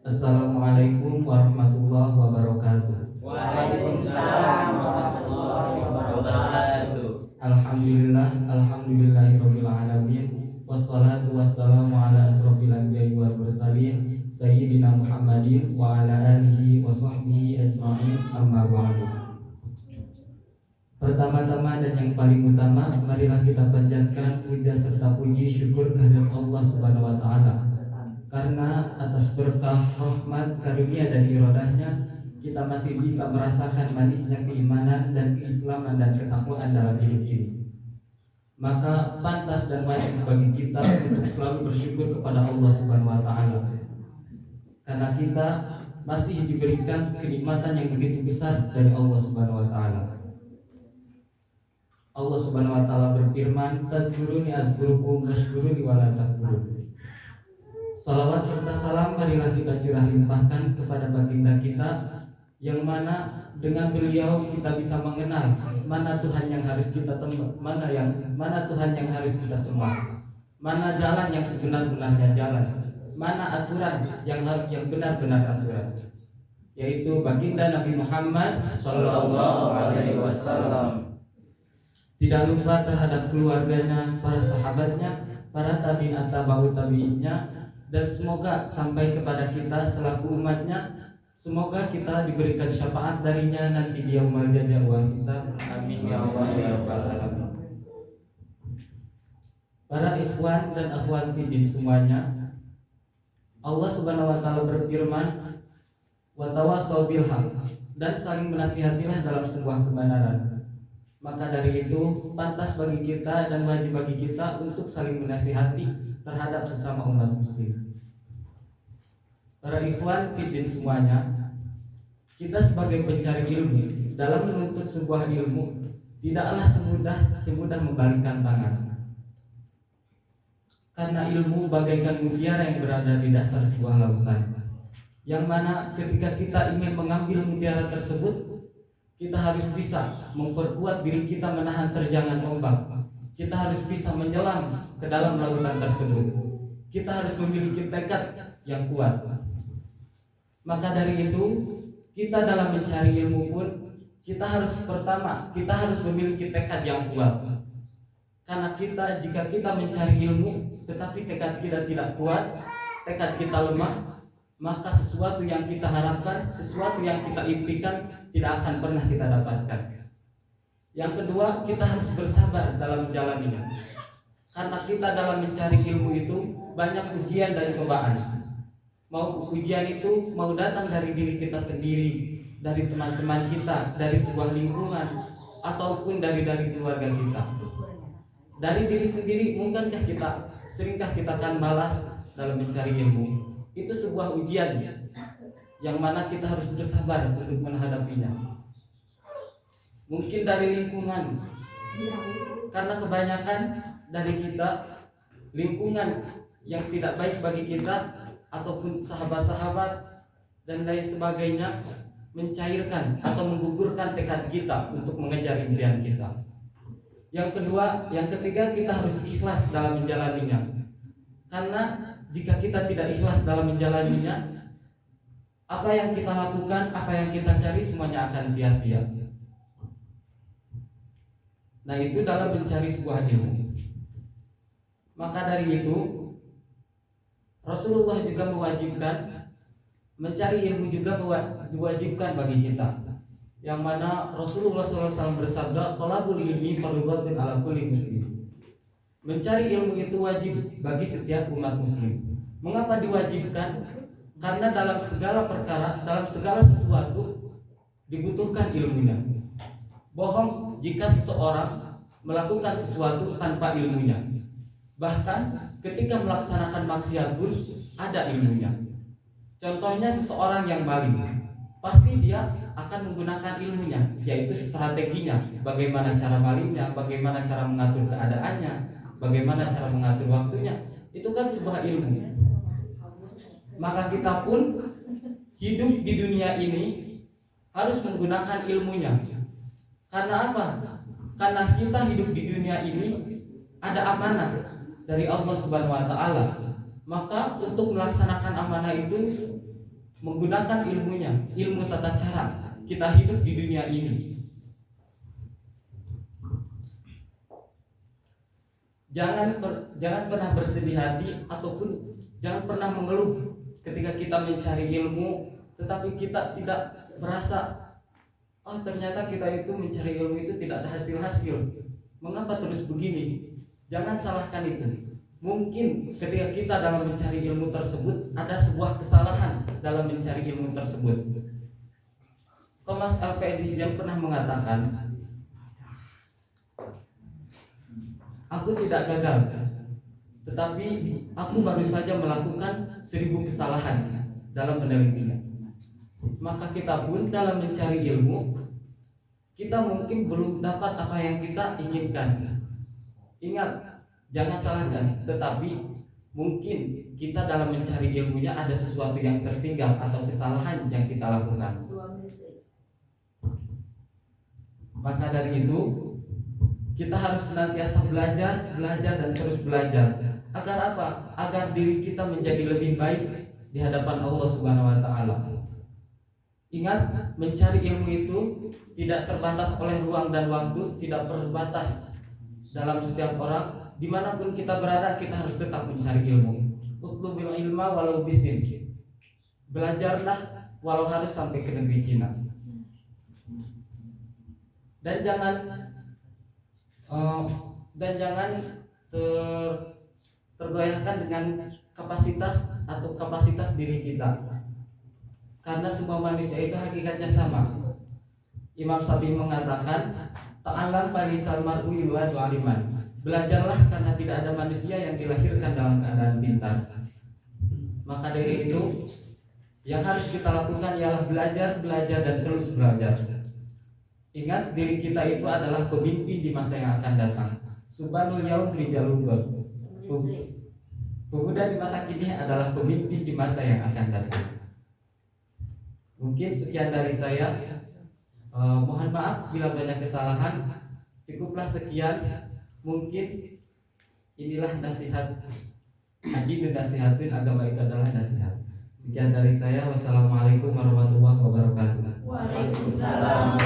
Assalamualaikum warahmatullahi wabarakatuh. Waalaikumsalam warahmatullahi wabarakatuh. Alhamdulillahirabbil alamin. Wassalatu wassalamu ala asrofil anbiya'i wal mursalin sayyidina Muhammadin wa ala alihi wa sahbihi ajma'in, amma ba'du. Pertama-tama dan yang paling utama, marilah kita panjatkan puja serta puji syukur kehadirat Allah Subhanahu wa taala. Karena atas berkah, rahmat, karunia dan iradahnya, kita masih bisa merasakan manisnya keimanan dan keislaman dan ketakwaan dalam hidup ini. Maka pantas dan wajib bagi kita untuk selalu bersyukur kepada Allah Subhanahu wa taala. Karena kita masih diberikan kenikmatan yang begitu besar dari Allah Subhanahu wa taala. Allah Subhanahu wa taala berfirman, "Fazkuruni azkurukum washkuruni wa la takfurun." Salawat serta salam marilah kita curah limpahkan kepada baginda kita, yang mana dengan beliau kita bisa mengenal mana Tuhan yang harus kita mana Tuhan yang harus kita sembah, mana jalan yang sebenar-benarnya jalan, mana aturan yang benar-benar aturan, yaitu baginda Nabi Muhammad Sallallahu Alaihi Wasallam. Tidak lupa terhadap keluarganya, para sahabatnya, para tabi'in atba'ut tabi'innya, dan semoga sampai kepada kita selaku umatnya. Semoga kita diberikan syafaat darinya nanti di yaumul jaza wal hisab. Amin ya Allah ya rabbal alamin. Para ikhwan dan akhwat fiddin semuanya, Allah Subhanahu wa taala berfirman, "Wa tawassaw bil haq," dan saling menasihatilah dalam sebuah kebenaran. Maka dari itu pantas bagi kita dan wajib bagi kita untuk saling menasihati terhadap sesama umat muslim. Para ikhwan fiddin semuanya, kita sebagai pencari ilmu dalam menuntut sebuah ilmu tidaklah semudah membalikkan tangan. Karena ilmu bagaikan mutiara yang berada di dasar sebuah lautan, yang mana ketika kita ingin mengambil mutiara tersebut, kita harus bisa memperkuat diri kita menahan terjangan ombak. Kita harus bisa menyelam ke dalam lautan tersebut. Kita harus memiliki tekad yang kuat. Maka dari itu, kita dalam mencari ilmu pun kita harus memiliki tekad yang kuat. Karena jika kita mencari ilmu tetapi tekad kita tidak kuat, tekad kita lemah, maka sesuatu yang kita harapkan, sesuatu yang kita impikan tidak akan pernah kita dapatkan. Yang kedua, kita harus bersabar dalam menjalaninya. Karena kita dalam mencari ilmu itu banyak ujian dan cobaan. Mau ujian itu mau datang dari diri kita sendiri, dari teman-teman kita, dari sebuah lingkungan, ataupun dari keluarga kita. Dari diri sendiri seringkah kita akan balas dalam mencari ilmu. Itu sebuah ujian yang mana kita harus bersabar untuk menghadapinya. Mungkin dari lingkungan, karena kebanyakan dari kita lingkungan yang tidak baik bagi kita, ataupun sahabat-sahabat dan lain sebagainya, mencairkan atau menggugurkan tekad kita untuk mengejar impian kita. Yang ketiga, kita harus ikhlas dalam menjalaninya. Karena jika kita tidak ikhlas dalam menjalaninya, apa yang kita lakukan, apa yang kita cari, semuanya akan sia-sia. Nah, itu dalam mencari sebuah ilmu. Maka dari itu, Rasulullah juga mewajibkan mencari ilmu, juga diwajibkan bagi kita. Yang mana Rasulullah SAW bersabda, "Thalabul ilmi fardhatun 'ala kulli muslim." Mencari ilmu itu wajib bagi setiap umat muslim. Mengapa diwajibkan? Karena dalam segala perkara, dalam segala sesuatu dibutuhkan ilmunya. Bohong jika seseorang melakukan sesuatu tanpa ilmunya. Bahkan ketika melaksanakan maksiat pun ada ilmunya. Contohnya seseorang yang maling, pasti dia akan menggunakan ilmunya, yaitu strateginya, bagaimana cara malingnya, bagaimana cara mengatur keadaannya, bagaimana cara mengatur waktunya. Itu kan sebuah ilmu. Maka kita pun hidup di dunia ini harus menggunakan ilmunya. Karena apa? Karena kita hidup di dunia ini ada amanah dari Allah Subhanahu wa taala. Maka untuk melaksanakan amanah itu menggunakan ilmunya, ilmu tata cara kita hidup di dunia ini. Jangan pernah bersedih hati ataupun jangan pernah mengeluh ketika kita mencari ilmu, tetapi kita tidak merasa, oh ternyata kita itu mencari ilmu itu tidak ada hasil-hasil. Mengapa terus begini? Jangan salahkan itu. Mungkin ketika kita dalam mencari ilmu tersebut ada sebuah kesalahan dalam mencari ilmu tersebut. Thomas Alva Edison pernah mengatakan, aku tidak gagal, tetapi aku baru saja melakukan 1000 kesalahan dalam menelitinya. Maka kita pun dalam mencari ilmu, kita mungkin belum dapat apa yang kita inginkan. Ingat, jangan salahkan, tetapi mungkin kita dalam mencari ilmunya ada sesuatu yang tertinggal atau kesalahan yang kita lakukan. Maka dari itu kita harus senantiasa belajar dan terus belajar. Agar apa? Agar diri kita menjadi lebih baik di hadapan Allah Subhanahu wa taala. Ingat, mencari ilmu itu tidak terbatas oleh ruang dan waktu, tidak terbatas dalam setiap orang. Dimanapun kita berada, kita harus tetap mencari ilmu. Utlubil ilma walau bisin. Belajarlah walau harus sampai ke negeri Cina. Dan jangan tergoyahkan dengan kapasitas diri kita, karena semua manusia itu hakikatnya sama. Imam Syafi'i mengatakan, ta'alam farisal mar'u yuladu aliman. Belajarlah karena tidak ada manusia yang dilahirkan dalam keadaan pintar. Maka dari itu yang harus kita lakukan ialah belajar dan terus belajar. Ingat, diri kita itu adalah pemimpin di masa yang akan datang. Subhanul yaum rijalul ghad. Pemuda di masa kini adalah pemimpin di masa yang akan datang. Mungkin sekian dari saya. Mohon maaf bila banyak kesalahan. Cukuplah sekian. Mungkin inilah nasihat. Adinu nasihatin, agama itu adalah nasihat. Sekian dari saya. Wassalamualaikum warahmatullahi wabarakatuh. Waalaikumsalam.